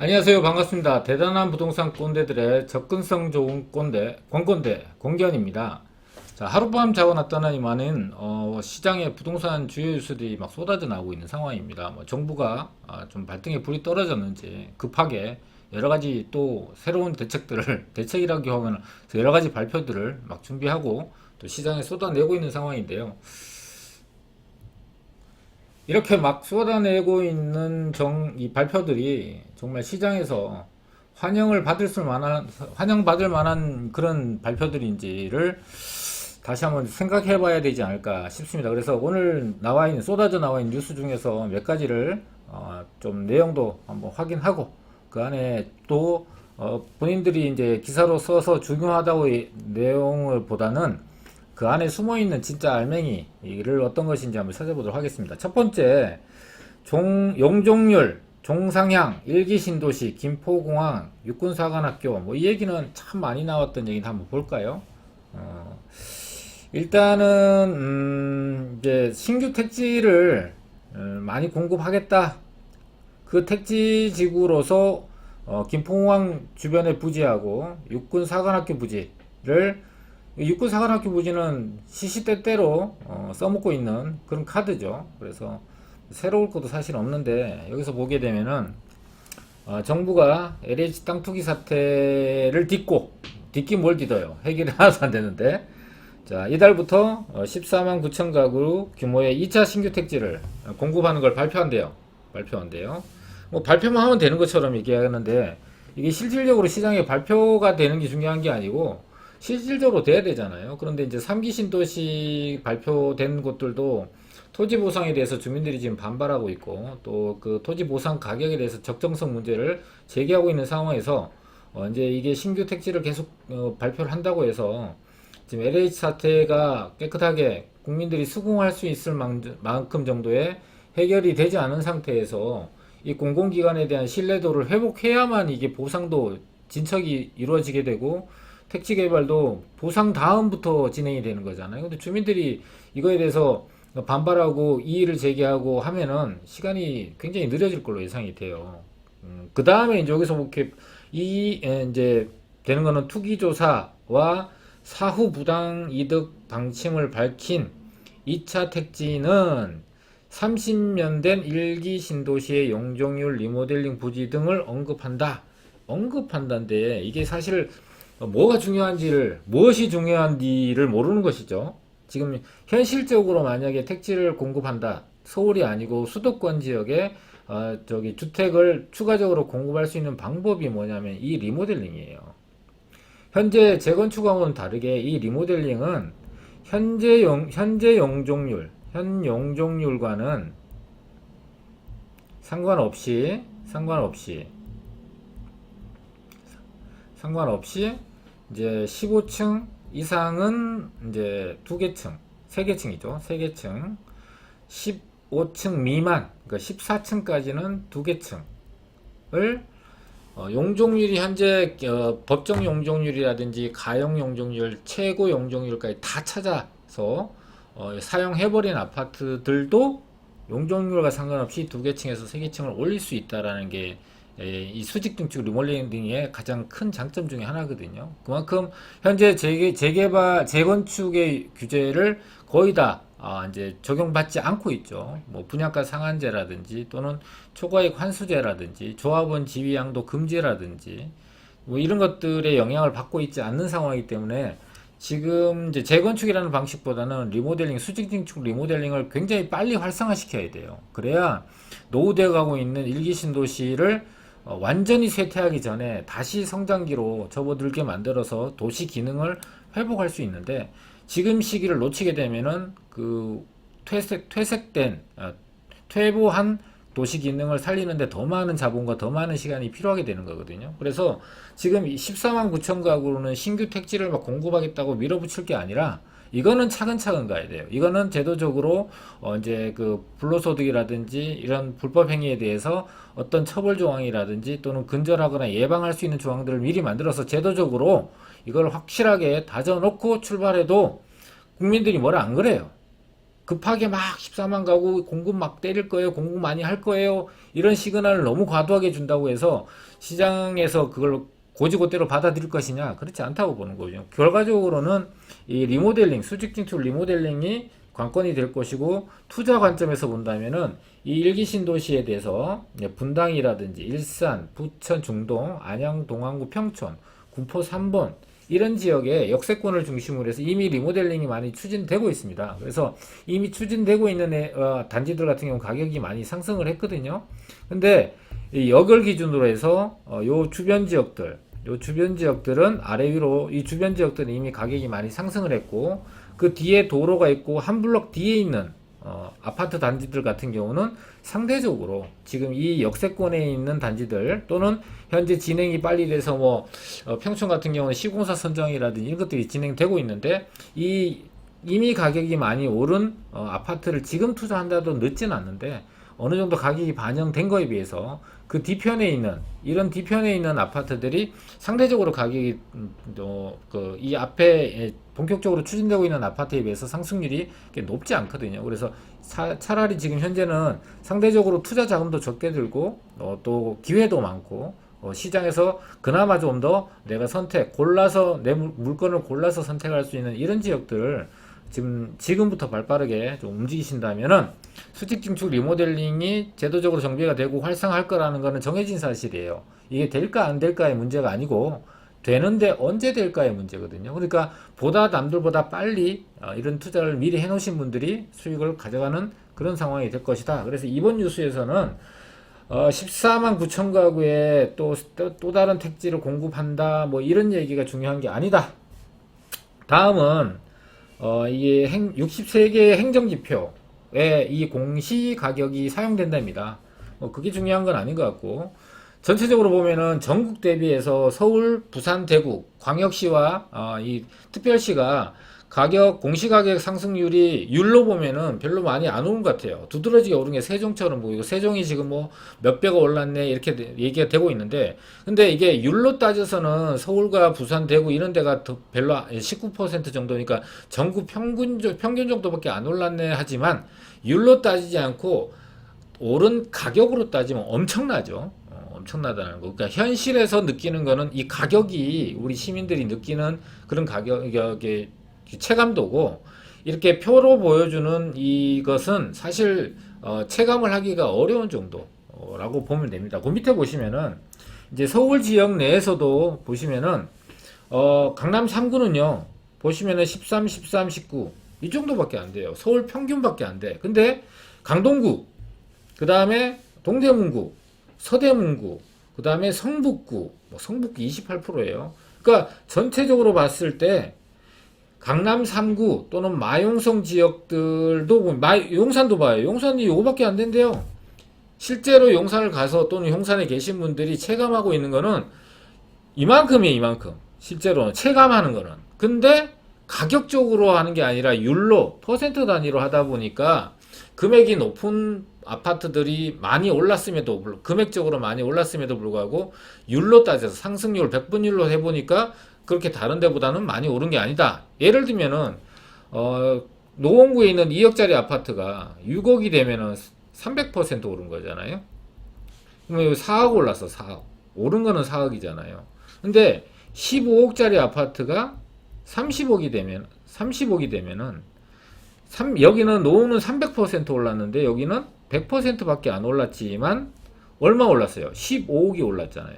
안녕하세요. 반갑습니다. 대단한 부동산 꼰대들의 접근성 좋은 꼰대, 권꼰대, 공견입니다. 자, 하룻밤 자고 났다니만은, 시장에 부동산 주요 뉴스들이 막 쏟아져 나오고 있는 상황입니다. 뭐 정부가 좀 발등에 불이 떨어졌는지 급하게 여러 가지 또 새로운 대책들을, 대책이라고 하면 여러 가지 발표들을 막 준비하고 또 시장에 쏟아내고 있는 상황인데요. 이렇게 막 쏟아내고 있는 이 발표들이 정말 시장에서 환영받을 만한 그런 발표들인지를 다시 한번 생각해 봐야 되지 않을까 싶습니다. 그래서 오늘 쏟아져 나와 있는 뉴스 중에서 몇 가지를 좀 내용도 한번 확인하고 그 안에 또 본인들이 이제 기사로 써서 중요하다고 내용을 보다는 그 안에 숨어 있는 진짜 알맹이를 어떤 것인지 한번 찾아보도록 하겠습니다. 첫 번째, 용적률, 종상향, 일기신도시, 김포공항, 육군사관학교, 뭐 이 얘기는 참 많이 나왔던 얘기인데 한번 볼까요? 어, 일단은 이제 신규 택지를 많이 공급하겠다. 그 택지지구로서 김포공항 주변의 부지하고 육군사관학교 부지를 육군사관학교 부지는 시시때때로 써먹고 있는 그런 카드죠. 그래서 새로울 것도 사실 없는데 여기서 보게 되면은 정부가 LH 땅 투기 사태를 딛긴 뭘 딛어요. 해결이 하나도 안 되는데 자 이달부터 14만 9천 가구 규모의 2차 신규 택지를 공급하는 걸 발표한대요. 뭐 발표만 하면 되는 것처럼 얘기하는데 이게 실질적으로 시장에 발표가 되는 게 중요한 게 아니고 실질적으로 돼야 되잖아요. 그런데 이제 3기 신도시 발표된 곳들도 토지 보상에 대해서 주민들이 지금 반발하고 있고 또 그 토지 보상 가격에 대해서 적정성 문제를 제기하고 있는 상황에서 이제 이게 신규 택지를 계속 발표를 한다고 해서 지금 LH 사태가 깨끗하게 국민들이 수긍할 수 있을 만큼 정도의 해결이 되지 않은 상태에서 이 공공기관에 대한 신뢰도를 회복해야만 이게 보상도 진척이 이루어지게 되고 택지 개발도 보상 다음부터 진행이 되는 거잖아요. 근데 주민들이 이거에 대해서 반발하고 이의를 제기하고 하면은 시간이 굉장히 느려질 걸로 예상이 돼요. 그 다음에 이제 여기서 뭐 이렇게 이제 되는 거는 투기조사와 사후 부당 이득 방침을 밝힌 2차 택지는 30년 된 일기 신도시의 용적률 리모델링 부지 등을 언급한다인데 이게 사실 무엇이 중요한지를 모르는 것이죠. 지금 현실적으로 만약에 택지를 공급한다. 서울이 아니고 수도권 지역에 저기 주택을 추가적으로 공급할 수 있는 방법이 뭐냐면 이 리모델링이에요. 현재 재건축하고는 다르게 이 리모델링은 현재 용적률과는 상관없이 이제 15층 이상은 이제 두 개층, 세 개층이죠. 세 개층. 15층 미만, 그러니까 14층까지는 두 개층을 용적률이 현재 법정 용적률이라든지 가용 용적률, 최고 용적률까지 다 찾아서 사용해버린 아파트들도 용적률과 상관없이 두 개층에서 세 개층을 올릴 수 있다라는 게 이 수직 등축 리모델링의 가장 큰 장점 중에 하나거든요. 그만큼 현재 재건축의 규제를 거의 다 이제 적용받지 않고 있죠. 뭐 분양가 상한제라든지 또는 초과이익 환수제라든지 조합원 지위 양도 금지라든지 뭐 이런 것들의 영향을 받고 있지 않는 상황이기 때문에 지금 이제 재건축이라는 방식보다는 수직 등축 리모델링을 굉장히 빨리 활성화시켜야 돼요. 그래야 노후되어 가고 있는 일기 신도시를 완전히 쇠퇴하기 전에 다시 성장기로 접어들게 만들어서 도시 기능을 회복할 수 있는데 지금 시기를 놓치게 되면은 그 퇴보한 도시 기능을 살리는데 더 많은 자본과 더 많은 시간이 필요하게 되는 거거든요. 그래서 지금 14만 9천 가구로는 신규 택지를 막 공급하겠다고 밀어붙일 게 아니라 이거는 차근차근 가야 돼요. 이거는 제도적으로 이제 그 불로소득이라든지 이런 불법 행위에 대해서 어떤 처벌 조항이라든지 또는 근절하거나 예방할 수 있는 조항들을 미리 만들어서 제도적으로 이걸 확실하게 다져놓고 출발해도 국민들이 뭐라 안 그래요. 급하게 막 14만 가구 공급 막 때릴 거예요. 공급 많이 할 거예요. 이런 시그널을 너무 과도하게 준다고 해서 시장에서 그걸 고지고대로 받아들일 것이냐? 그렇지 않다고 보는 거죠. 결과적으로는 이 리모델링, 수직 진출 리모델링이 관건이 될 것이고, 투자 관점에서 본다면은 이 일기 신도시에 대해서 분당이라든지 일산, 부천, 중동, 안양, 동안구, 평촌, 군포 3번 이런 지역에 역세권을 중심으로 해서 이미 리모델링이 많이 추진되고 있습니다. 그래서 이미 추진되고 있는 단지들 같은 경우 가격이 많이 상승을 했거든요. 근데 이 역을 기준으로 해서 요 주변 지역들, 요 주변 지역들은 아래 위로 이 주변 지역들은 이미 가격이 많이 상승을 했고, 그 뒤에 도로가 있고 한 블럭 뒤에 있는 아파트 단지들 같은 경우는 상대적으로 지금 이 역세권에 있는 단지들 또는 현재 진행이 빨리 돼서 평촌 같은 경우는 시공사 선정이라든지 이런 것들이 진행되고 있는데, 이미 가격이 많이 오른 아파트를 지금 투자한다도 늦진 않는데 어느 정도 가격이 반영된 거에 비해서 그 뒤편에 있는 이런 뒤편에 있는 아파트들이 상대적으로 가격이 이 앞에 본격적으로 추진되고 있는 아파트에 비해서 상승률이 높지 않거든요. 그래서 차라리 지금 현재는 상대적으로 투자 자금도 적게 들고 또 기회도 많고 시장에서 그나마 좀 더 내가 골라서 내 물건을 골라서 선택할 수 있는 이런 지역들 지금부터 발빠르게 좀 움직이신다면은 수직 증축 리모델링이 제도적으로 정비가 되고 활성화할 거라는 거는 정해진 사실이에요. 이게 될까 안 될까의 문제가 아니고 되는데 언제 될까의 문제거든요. 그러니까 남들보다 빨리 이런 투자를 미리 해놓으신 분들이 수익을 가져가는 그런 상황이 될 것이다. 그래서 이번 뉴스에서는 14만 9천 가구에 또 다른 택지를 공급한다 이런 얘기가 중요한 게 아니다. 다음은 이게 63개의 행정지표에 이 공시 가격이 사용된답니다. 그게 중요한 건 아닌 것 같고, 전체적으로 보면은 전국 대비해서 서울, 부산, 대구, 광역시와 이 특별시가 공시가격 상승률이 율로 보면은 별로 많이 안 오른 것 같아요. 두드러지게 오른 게 세종처럼 보이고, 세종이 지금 몇 배가 올랐네 이렇게 얘기가 되고 있는데, 근데 이게 율로 따져서는 서울과 부산, 대구 이런 데가 별로 19% 정도니까 전국 평균 정도밖에 안 올랐네 하지만, 율로 따지지 않고 오른 가격으로 따지면 엄청나죠. 엄청나다는 거. 그러니까 현실에서 느끼는 거는 이 가격이 우리 시민들이 느끼는 그런 가격의 체감도고, 이렇게 표로 보여주는 이것은 사실 체감을 하기가 어려운 정도라고 보면 됩니다. 그 밑에 보시면은 이제 서울 지역 내에서도 보시면은 강남 3구는요 보시면은 13, 13, 19 이 정도밖에 안 돼요. 서울 평균밖에 안 돼. 근데 강동구, 그 다음에 동대문구, 서대문구, 그 다음에 성북구, 성북구 28%예요. 그러니까 전체적으로 봤을 때 강남 3구 또는 마용성 지역들도 용산도 봐요. 용산이 요거밖에 안 된대요. 실제로 용산을 가서 또는 용산에 계신 분들이 체감하고 있는 거는 이만큼이에요. 이만큼. 실제로 체감하는 거는. 근데 가격적으로 하는 게 아니라 율로 퍼센트 단위로 하다 보니까 금액이 높은 아파트들이 많이 올랐음에도 불구하고, 금액적으로 많이 올랐음에도 불구하고 율로 따져서 상승률 100분율로 해보니까 그렇게 다른 데보다는 많이 오른 게 아니다. 예를 들면은 노원구에 있는 2억짜리 아파트가 6억이 되면은 300% 오른 거잖아요. 그러면 4억 올랐어. 4억. 오른 거는 4억이잖아요. 근데 15억짜리 아파트가 30억이 되면은 여기는 노후는 300% 올랐는데 여기는 100%밖에 안 올랐지만 얼마 올랐어요? 15억이 올랐잖아요.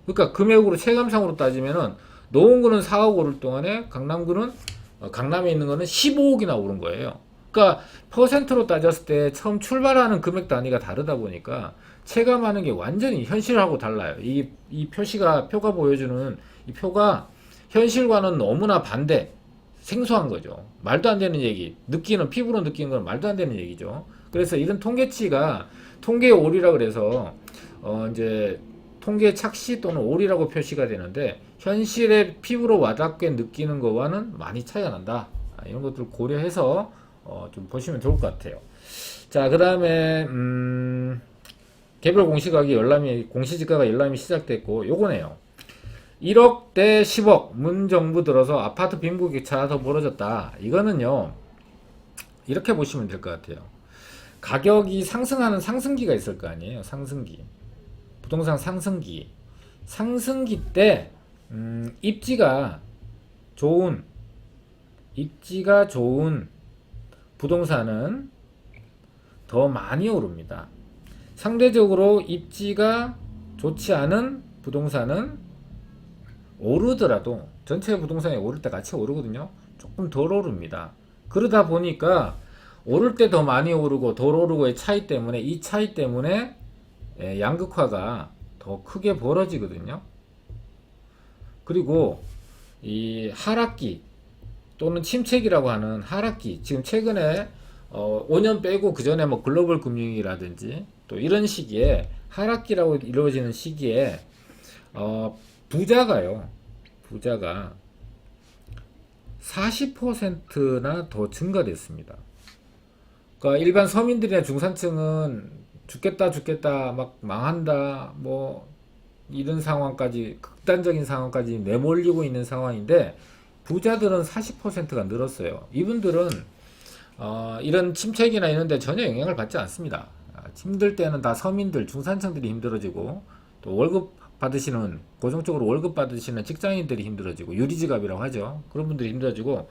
그러니까 금액으로 체감상으로 따지면은 노원구는 4억 오를 동안에 강남에 있는 거는 15억이나 오른 거예요. 그러니까 퍼센트로 따졌을 때 처음 출발하는 금액 단위가 다르다 보니까 체감하는 게 완전히 현실하고 달라요. 이 표가 보여주는 이 표가 현실과는 너무나 반대, 생소한 거죠. 말도 안 되는 얘기. 피부로 느끼는 건 말도 안 되는 얘기죠. 그래서 이런 통계치가 통계 오리라 그래서 이제 통계 착시 또는 오리라고 표시가 되는데, 현실의 피부로 와닿게 느끼는 거와는 많이 차이가 난다. 이런 것들을 고려해서 좀 보시면 좋을 것 같아요. 자, 그 다음에 개별 공시지가가 열람이 시작됐고, 요거네요. 1억 대 10억 문정부 들어서 아파트 빈부격차가 더 벌어졌다. 이거는요 이렇게 보시면 될 것 같아요. 가격이 상승하는 상승기가 있을 거 아니에요. 상승기. 부동산 상승기. 상승기 때 입지가 좋은 부동산은 더 많이 오릅니다. 상대적으로 입지가 좋지 않은 부동산은 오르더라도 전체 부동산이 오를 때 같이 오르거든요. 조금 덜 오릅니다. 그러다 보니까 오를 때 더 많이 오르고 덜 오르고의 차이 때문에 이 차이 때문에 양극화가 더 크게 벌어지거든요. 그리고 이 하락기 또는 침체기라고 하는 하락기, 지금 최근에 5년 빼고 그 전에 뭐 글로벌 금융위기라든지 또 이런 시기에 하락기라고 이루어지는 시기에 부자가 40%나 더 증가됐습니다. 그러니까 일반 서민들이나 중산층은 죽겠다 막 망한다 뭐 이런 상황까지, 극단적인 상황까지 내몰리고 있는 상황인데 부자들은 40%가 늘었어요. 이분들은 이런 침체기나 이런 데 전혀 영향을 받지 않습니다. 힘들 때는 다 서민들, 중산층들이 힘들어지고 또 월급 받으시는, 고정적으로 월급 받으시는 직장인들이 힘들어지고, 유리지갑이라고 하죠. 그런 분들이 힘들어지고,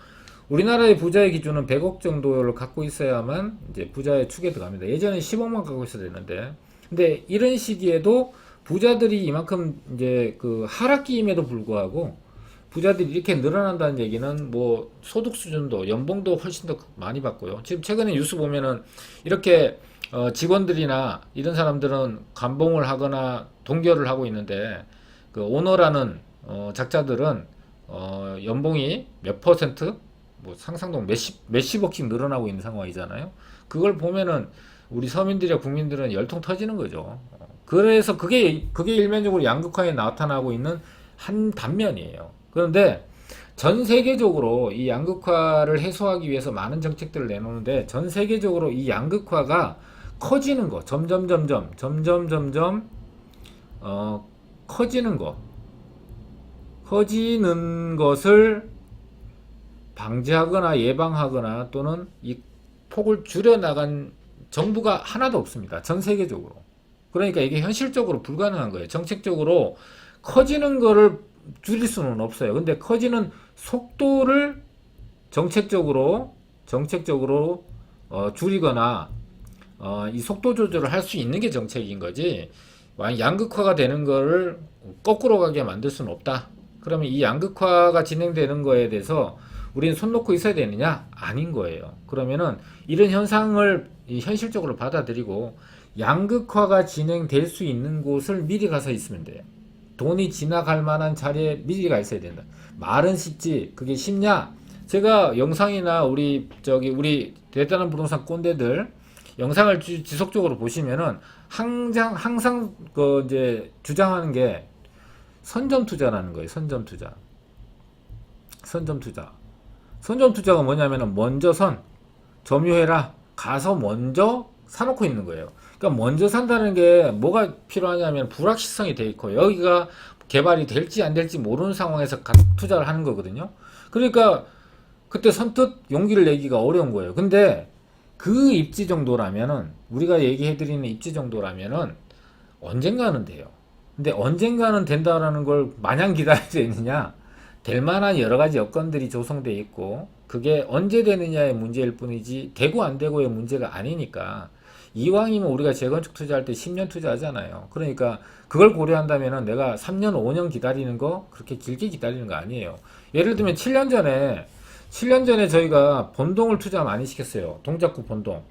우리나라의 부자의 기준은 100억 정도를 갖고 있어야만 이제 부자의 축에 들어갑니다. 예전에 10억만 갖고 있어야 되는데, 근데 이런 시기에도 부자들이 이만큼 이제 그 하락기임에도 불구하고 부자들이 이렇게 늘어난다는 얘기는 뭐 소득 수준도, 연봉도 훨씬 더 많이 받고요. 지금 최근에 뉴스 보면은 이렇게 직원들이나 이런 사람들은 감봉을 하거나 동결을 하고 있는데, 그 오너라는 작자들은 연봉이 몇 퍼센트, 뭐 상상도 몇십억씩 늘어나고 있는 상황이잖아요. 그걸 보면은 우리 서민들이나 국민들은 열통 터지는 거죠. 그래서 그게 일면적으로 양극화에 나타나고 있는 한 단면이에요. 그런데 전 세계적으로 이 양극화를 해소하기 위해서 많은 정책들을 내놓는데, 전 세계적으로 이 양극화가 커지는 거, 점점 커지는 것을 방지하거나 예방하거나 또는 이 폭을 줄여나간 정부가 하나도 없습니다. 전 세계적으로. 그러니까 이게 현실적으로 불가능한 거예요. 정책적으로 커지는 거를 줄일 수는 없어요. 근데 커지는 속도를 정책적으로 줄이거나 이 속도 조절을 할 수 있는 게 정책인 거지, 양극화가 되는 거를 거꾸로 가게 만들 수는 없다. 그러면 이 양극화가 진행되는 거에 대해서 우리는 손 놓고 있어야 되느냐? 아닌 거예요. 그러면은 이런 현상을 현실적으로 받아들이고 양극화가 진행될 수 있는 곳을 미리 가서 있으면 돼요. 돈이 지나갈 만한 자리에 미리 가 있어야 된다. 말은 쉽지 그게 쉽냐? 제가 영상이나 우리 대단한 부동산 꼰대들 영상을 지속적으로 보시면은 항상 그 이제 주장하는 게 선점 투자라는 거예요. 선점 투자가 뭐냐면은 먼저 점유해라. 가서 먼저 사놓고 있는 거예요. 그러니까 먼저 산다는 게 뭐가 필요하냐면 불확실성이 돼 있고, 여기가 개발이 될지 안 될지 모르는 상황에서 투자를 하는 거거든요. 그러니까 그때 선뜻 용기를 내기가 어려운 거예요. 근데 그 입지 정도라면은, 우리가 얘기해드리는 입지 정도라면은 언젠가는 돼요. 근데 언젠가는 된다라는 걸 마냥 기다려야 되느냐? 될 만한 여러 가지 여건들이 조성되어 있고, 그게 언제 되느냐의 문제일 뿐이지 되고 안 되고의 문제가 아니니까. 이왕이면 우리가 재건축 투자할 때 10년 투자하잖아요. 그러니까 그걸 고려한다면은 내가 3년, 5년 기다리는 거 그렇게 길게 기다리는 거 아니에요. 예를 들면 7년 전에 저희가 본동을 투자 많이 시켰어요. 동작구 본동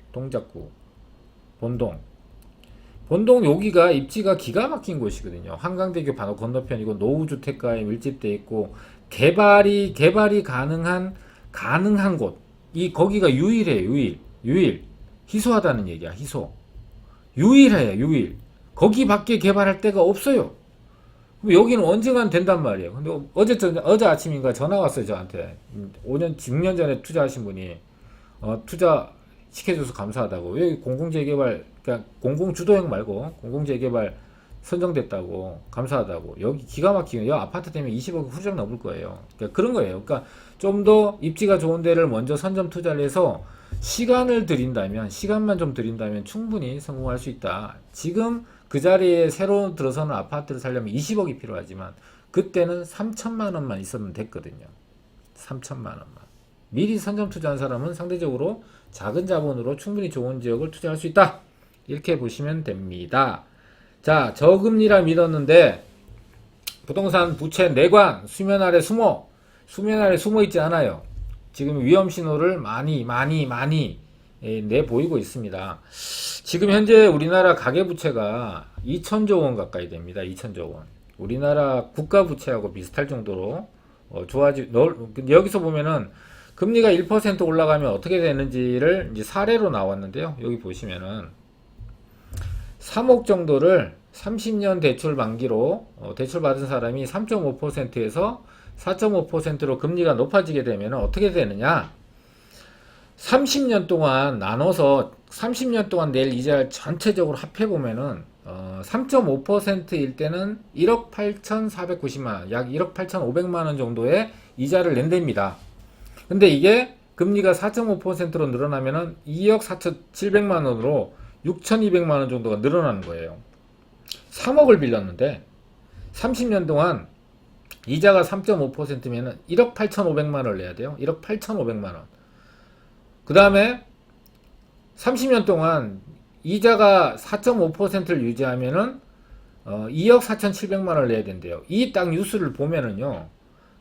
여기가 입지가 기가 막힌 곳이거든요. 한강대교 바로 건너편이고 노후주택가에 밀집돼 있고 개발이 가능한 곳. 거기가 유일해요. 희소하다는 얘기야. 유일. 거기밖에 개발할 데가 없어요. 여기는 언젠간 된단 말이에요. 근데 어제 아침인가 전화 왔어요, 저한테. 6년 전에 투자하신 분이 투자 시켜줘서 감사하다고. 왜 공공재개발, 그러니까 공공주도형 말고 공공재개발 선정됐다고, 감사하다고. 여기 기가 막히게, 여기 아파트 때문에 20억 후적 넘을 거예요. 그러니까 그런 거예요. 그러니까 좀 더 입지가 좋은 데를 먼저 선점 투자를 해서 시간을 들인다면, 시간만 좀 들인다면 충분히 성공할 수 있다. 지금 그 자리에 새로 들어서는 아파트를 살려면 20억이 필요하지만 그때는 3천만 원만 있으면 됐거든요. 3천만 원만. 미리 선점 투자한 사람은 상대적으로 작은 자본으로 충분히 좋은 지역을 투자할 수 있다. 이렇게 보시면 됩니다. 자, 저금리라 믿었는데 부동산 부채 내관 수면 아래 숨어 있지 않아요. 지금 위험 신호를 많이 내보이고 있습니다. 지금 현재 우리나라 가계부채가 2천조 원 가까이 됩니다. 2천조 원. 우리나라 국가 부채하고 비슷할 정도로 여기서 보면은 금리가 1% 올라가면 어떻게 되는지를 이제 사례로 나왔는데요. 여기 보시면은 3억 정도를 30년 대출 만기로 대출 받은 사람이 3.5%에서 4.5%로 금리가 높아지게 되면 어떻게 되느냐? 30년 동안 나눠서 30년 동안 낼 이자를 전체적으로 합해 보면은 3.5%일 때는 1억 8,490만 원, 약 1억 8,500만 원 정도의 이자를 낸답니다. 근데 이게 금리가 4.5%로 늘어나면은 2억 4,700만 원으로 6,200만 원 정도가 늘어나는 거예요. 3억을 빌렸는데 30년 동안 이자가 3.5%면은 1억 8,500만 원을 내야 돼요. 1억 8,500만 원. 그 다음에 30년 동안 이자가 4.5%를 유지하면은 2억 4,700만 원을 내야 된대요. 이 딱 뉴스를 보면은요,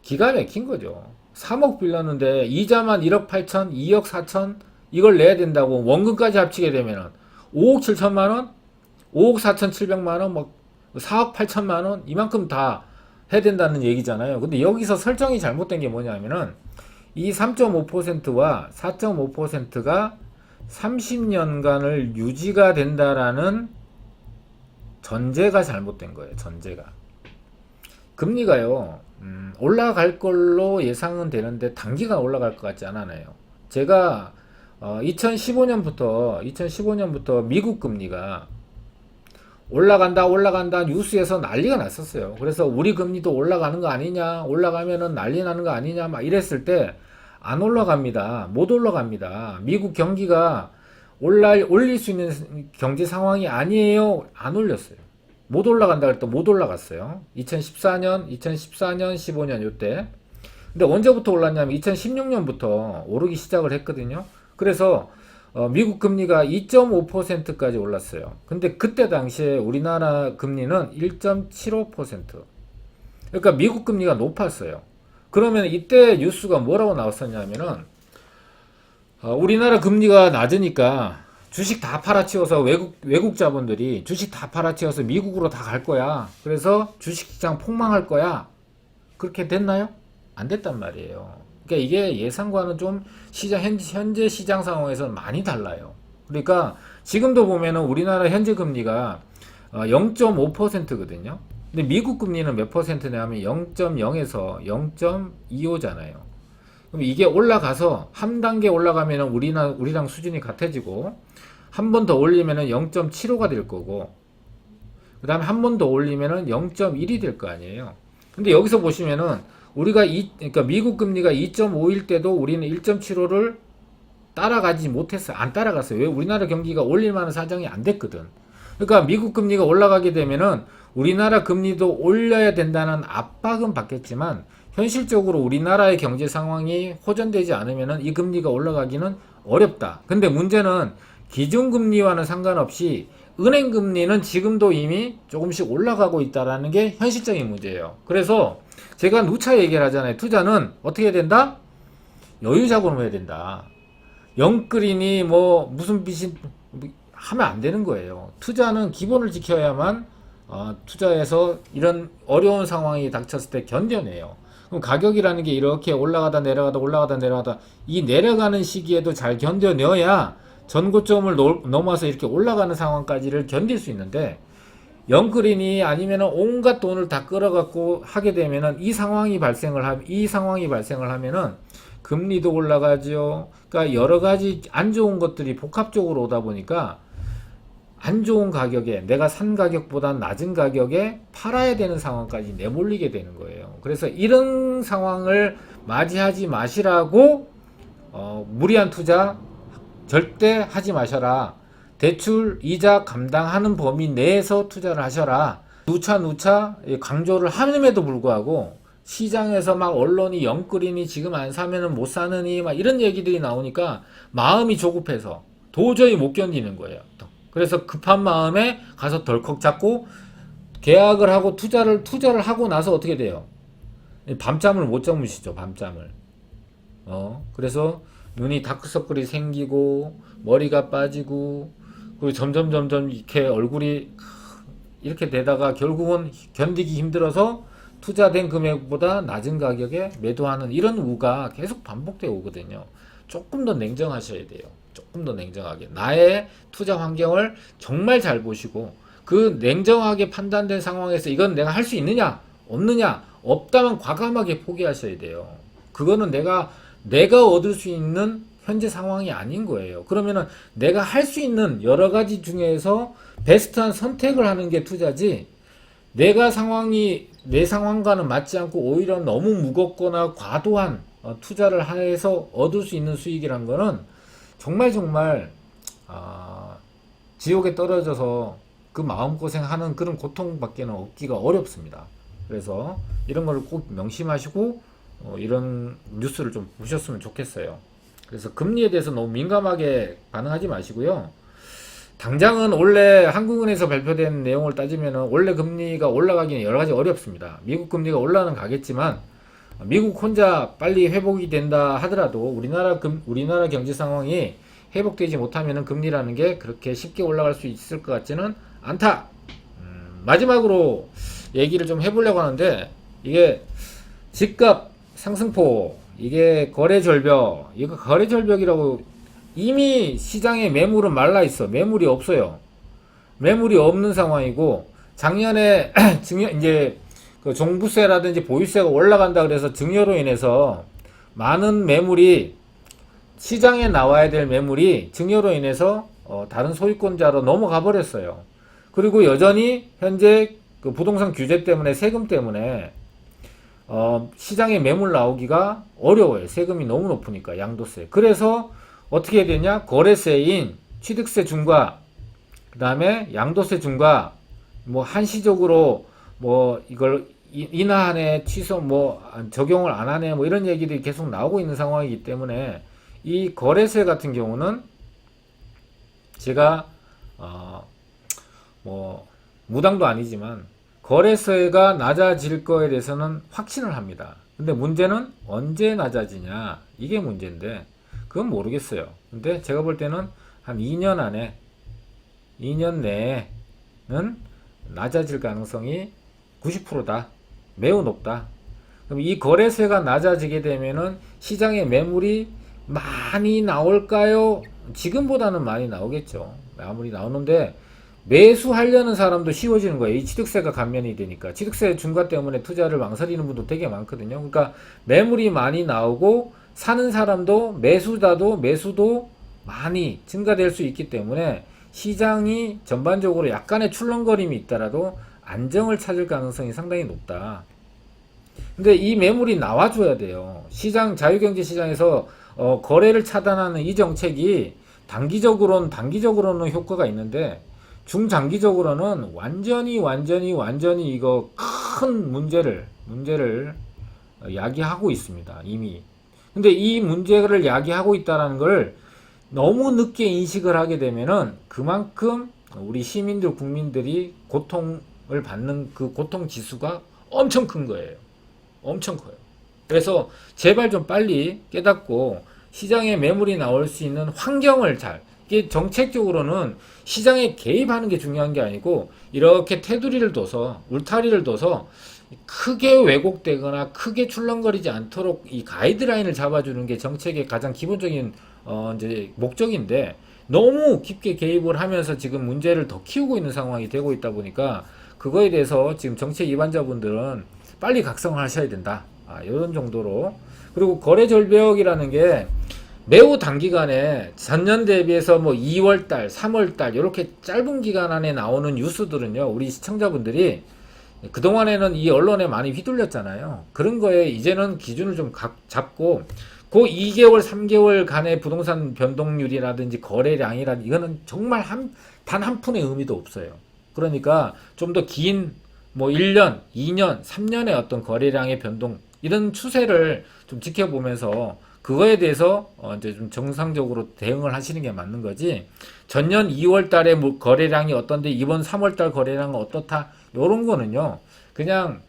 기가 막힌 거죠. 3억 빌렸는데 이자만 1억 8천, 2억 4천 이걸 내야 된다고 원금까지 합치게 되면은 5억 7천만 원, 5억 4천 7백만 원, 뭐 4억 8천만 원 이만큼 다 해야 된다는 얘기잖아요. 근데 여기서 설정이 잘못된 게 뭐냐면은 이 3.5%와 4.5%가 30년간을 유지가 된다라는 전제가 잘못된 거예요. 전제가. 금리가요, 올라갈 걸로 예상은 되는데 단기간 올라갈 것 같지 않아요. 제가 2015년부터 미국 금리가 올라간다 뉴스에서 난리가 났었어요. 그래서 우리 금리도 올라가는 거 아니냐, 올라가면은 난리 나는 거 아니냐 막 이랬을 때 안 올라갑니다. 못 올라갑니다. 미국 경기가 올릴 수 있는 경제 상황이 아니에요. 안 올렸어요. 못 올라간다 그랬더니 못 올라갔어요. 2014년, 15년 요때. 근데 언제부터 올랐냐면 2016년부터 오르기 시작을 했거든요. 그래서 미국 금리가 2.5%까지 올랐어요. 근데 그때 당시에 우리나라 금리는 1.75%. 그러니까 미국 금리가 높았어요. 그러면 이때 뉴스가 뭐라고 나왔었냐면은 우리나라 금리가 낮으니까 주식 다 팔아치워서 외국 자본들이 주식 다 팔아치워서 미국으로 다 갈 거야. 그래서 주식시장 폭망할 거야. 그렇게 됐나요? 안 됐단 말이에요. 그러니까 이게 예상과는 좀 현재 시장 상황에서는 많이 달라요. 그러니까 지금도 보면은 우리나라 현재 금리가 0.5%거든요. 근데 미국 금리는 몇 퍼센트냐면 0.0에서 0.25잖아요. 그럼 이게 올라가서 한 단계 올라가면은 우리랑 수준이 같아지고 한 번 더 올리면은 0.75가 될 거고 그 다음에 한 번 더 올리면은 0.1이 될 거 아니에요. 근데 여기서 보시면은 그러니까 미국 금리가 2.5일 때도 우리는 1.75를 따라가지 못했어요. 안 따라갔어요. 왜? 우리나라 경기가 올릴 만한 사정이 안 됐거든. 그러니까 미국 금리가 올라가게 되면은 우리나라 금리도 올려야 된다는 압박은 받겠지만 현실적으로 우리나라의 경제 상황이 호전되지 않으면은 이 금리가 올라가기는 어렵다. 근데 문제는 기준금리와는 상관없이 은행금리는 지금도 이미 조금씩 올라가고 있다라는 게 현실적인 문제예요. 그래서 제가 누차 얘기를 하잖아요. 투자는 어떻게 해야 된다? 여유자금으로 해야 된다. 영끌이니 뭐 무슨 빚이 하면 안 되는 거예요. 투자는 기본을 지켜야만 투자해서 이런 어려운 상황이 닥쳤을 때 견뎌내요. 그럼 가격이라는 게 이렇게 올라가다 내려가다 이 내려가는 시기에도 잘 견뎌내야 전고점을 넘어서 이렇게 올라가는 상황까지를 견딜 수 있는데 영끌이니 아니면 온갖 돈을 다 끌어갖고 하게 되면은 이 상황이 발생을 하면은 금리도 올라가죠. 그러니까 여러 가지 안 좋은 것들이 복합적으로 오다 보니까 안 좋은 가격에 내가 산 가격보다 낮은 가격에 팔아야 되는 상황까지 내몰리게 되는 거예요. 그래서 이런 상황을 맞이하지 마시라고 무리한 투자 절대 하지 마셔라. 대출 이자 감당하는 범위 내에서 투자를 하셔라. 누차 강조를 함에도 불구하고 시장에서 막 언론이 영끌이니 지금 안 사면은 못 사느니 막 이런 얘기들이 나오니까 마음이 조급해서 도저히 못 견디는 거예요. 그래서 급한 마음에 가서 덜컥 잡고 계약을 하고 투자를 하고 나서 어떻게 돼요? 밤잠을 못 주무시죠, 밤잠을. 그래서 눈이 다크서클이 생기고 머리가 빠지고 그리고 점점 이렇게 얼굴이 이렇게 되다가 결국은 견디기 힘들어서 투자된 금액보다 낮은 가격에 매도하는 이런 우가 계속 반복되어 오거든요. 조금 더 냉정하셔야 돼요. 조금 더 냉정하게 나의 투자 환경을 정말 잘 보시고 그 냉정하게 판단된 상황에서 이건 내가 할 수 있느냐 없느냐 없다면 과감하게 포기하셔야 돼요. 그거는 내가 얻을 수 있는 현재 상황이 아닌 거예요. 그러면은 내가 할 수 있는 여러 가지 중에서 베스트한 선택을 하는 게 투자지, 내 상황과는 맞지 않고 오히려 너무 무겁거나 과도한 투자를 해서 얻을 수 있는 수익이란 거는 정말 지옥에 떨어져서 그 마음고생하는 그런 고통밖에는 얻기가 어렵습니다. 그래서 이런 걸 꼭 명심하시고 이런 뉴스를 좀 보셨으면 좋겠어요. 그래서 금리에 대해서 너무 민감하게 반응하지 마시고요. 당장은 원래 한국은행에서 발표된 내용을 따지면 원래 금리가 올라가기는 여러 가지 어렵습니다. 미국 금리가 올라는 가겠지만 미국 혼자 빨리 회복이 된다 하더라도 우리나라 경제 상황이 회복되지 못하면 금리라는 게 그렇게 쉽게 올라갈 수 있을 것 같지는 않다. 마지막으로 얘기를 좀 해보려고 하는데, 이게 집값 상승폭, 이게 이거 거래절벽이라고. 이미 시장에 매물은 말라 있어. 매물이 없어요. 매물이 없는 상황이고, 작년에 이제 그 종부세라든지 보유세가 올라간다 그래서 증여로 인해서 많은 매물이, 시장에 나와야 될 매물이 증여로 인해서 다른 소유권자로 넘어가 버렸어요. 그리고 여전히 현재 그 부동산 규제 때문에, 세금 때문에 시장에 매물 나오기가 어려워요. 세금이 너무 높으니까, 양도세. 그래서 어떻게 해야 되냐? 거래세인 취득세 중과 그 다음에 양도세 중과 뭐 한시적으로 뭐 이걸 인하하네, 취소 뭐 적용을 안 하네, 뭐 이런 얘기들이 계속 나오고 있는 상황이기 때문에 이 거래세 같은 경우는 제가 뭐 무당도 아니지만 거래세가 낮아질 거에 대해서는 확신을 합니다. 근데 문제는 언제 낮아지냐, 이게 문제인데 그건 모르겠어요. 근데 제가 볼 때는 한 2년 내에는 낮아질 가능성이 90%다. 매우 높다. 그럼 이 거래세가 낮아지게 되면은 시장에 매물이 많이 나올까요? 지금보다는 많이 나오겠죠. 아무리 나오는데 매수하려는 사람도 쉬워지는 거예요. 이 취득세가 감면이 되니까. 취득세 중과 때문에 투자를 망설이는 분도 되게 많거든요. 그러니까 매물이 많이 나오고 사는 사람도, 매수도 많이 증가될 수 있기 때문에 시장이 전반적으로 약간의 출렁거림이 있더라도 안정을 찾을 가능성이 상당히 높다. 근데 이 매물이 나와줘야 돼요. 자유경제 시장에서 거래를 차단하는 이 정책이 단기적으로는 효과가 있는데 중장기적으로는 완전히 이거 큰 문제를 야기하고 있습니다, 이미. 근데 이 문제를 야기하고 있다는 걸 너무 늦게 인식을 하게 되면은 그만큼 우리 시민들, 국민들이 고통을 받는 그 고통 지수가 엄청 큰 거예요. 엄청 커요. 그래서 제발 좀 빨리 깨닫고 시장에 매물이 나올 수 있는 환경을 이게 정책적으로는 시장에 개입하는 게 중요한 게 아니고 이렇게 테두리를 둬서, 울타리를 둬서 크게 왜곡되거나 크게 출렁거리지 않도록 이 가이드라인을 잡아주는 게 정책의 가장 기본적인 이제 목적인데, 너무 깊게 개입을 하면서 지금 문제를 더 키우고 있는 상황이 되고 있다 보니까 그거에 대해서 지금 정책 위반자분들은 빨리 각성을 하셔야 된다. 이런 정도로. 그리고 거래 절벽이라는 게 매우 단기간에 전년 대비해서 뭐 2월달, 3월달 이렇게 짧은 기간 안에 나오는 뉴스들은요, 우리 시청자분들이 그동안에는 이 언론에 많이 휘둘렸잖아요. 그런 거에 이제는 기준을 좀 잡고 그 2개월, 3개월 간의 부동산 변동률이라든지 거래량이라든지 이거는 정말 단 한 푼의 의미도 없어요. 그러니까 좀 더 긴 뭐 1년, 2년, 3년의 어떤 거래량의 변동 이런 추세를 좀 지켜보면서 그거에 대해서 이제 좀 정상적으로 대응을 하시는 게 맞는 거지. 전년 2월 달에 거래량이 어떤데 이번 3월 달 거래량은 어떻다. 요런 거는요. 그냥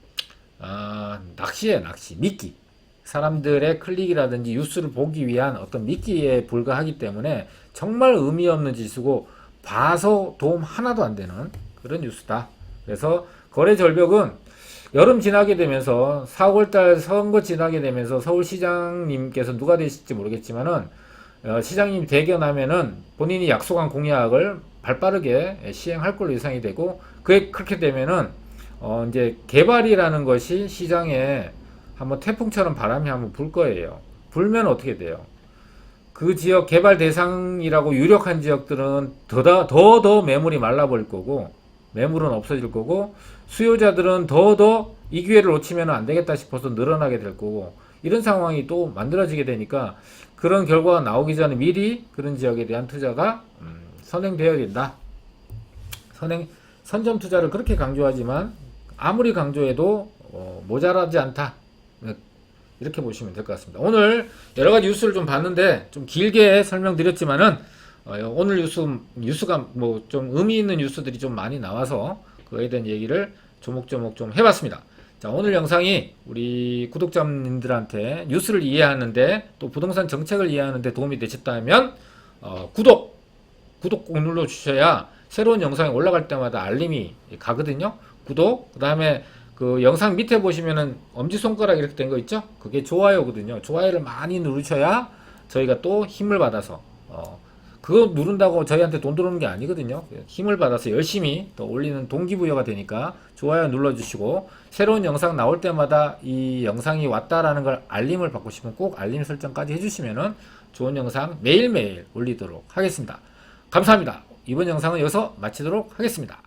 낚시예요, 낚시. 미끼. 사람들의 클릭이라든지 뉴스를 보기 위한 어떤 미끼에 불과하기 때문에 정말 의미 없는 지수고 봐서 도움 하나도 안 되는 그런 뉴스다. 그래서 거래 절벽은 여름 지나게 되면서 4월달 선거 지나게 되면서 서울시장님께서 누가 되실지 모르겠지만은 시장님이 대견하면은 본인이 약속한 공약을 발빠르게 시행할 걸로 예상이 되고 그렇게 되면은 이제 개발이라는 것이 시장에 한번 태풍처럼 바람이 한번 불 거예요. 불면 어떻게 돼요? 그 지역 개발 대상이라고 유력한 지역들은 더 매물이 말라버릴 거고 매물은 없어질 거고 수요자들은 더 이 기회를 놓치면 안 되겠다 싶어서 늘어나게 될 거고 이런 상황이 또 만들어지게 되니까 그런 결과가 나오기 전에 미리 그런 지역에 대한 투자가 선행되어야 된다. 선점 투자를 그렇게 강조하지만 아무리 강조해도 모자라지 않다. 이렇게 보시면 될 것 같습니다. 오늘 여러 가지 뉴스를 좀 봤는데 좀 길게 설명드렸지만은 오늘 뉴스가 뭐 좀 의미 있는 뉴스들이 좀 많이 나와서 그거에 대한 얘기를 조목조목 좀 해봤습니다. 자, 오늘 영상이 우리 구독자님들한테 뉴스를 이해하는데 또 부동산 정책을 이해하는데 도움이 되셨다면 구독 꼭 눌러주셔야 새로운 영상이 올라갈 때마다 알림이 가거든요. 구독, 그 다음에 그 영상 밑에 보시면은 엄지손가락 이렇게 된 거 있죠? 그게 좋아요거든요. 좋아요를 많이 누르셔야 저희가 또 힘을 받아서 그거 누른다고 저희한테 돈 들어오는 게 아니거든요. 힘을 받아서 열심히 또 올리는 동기부여가 되니까 좋아요 눌러주시고 새로운 영상 나올 때마다 이 영상이 왔다라는 걸 알림을 받고 싶으면 꼭 알림 설정까지 해주시면은 좋은 영상 매일매일 올리도록 하겠습니다. 감사합니다. 이번 영상은 여기서 마치도록 하겠습니다.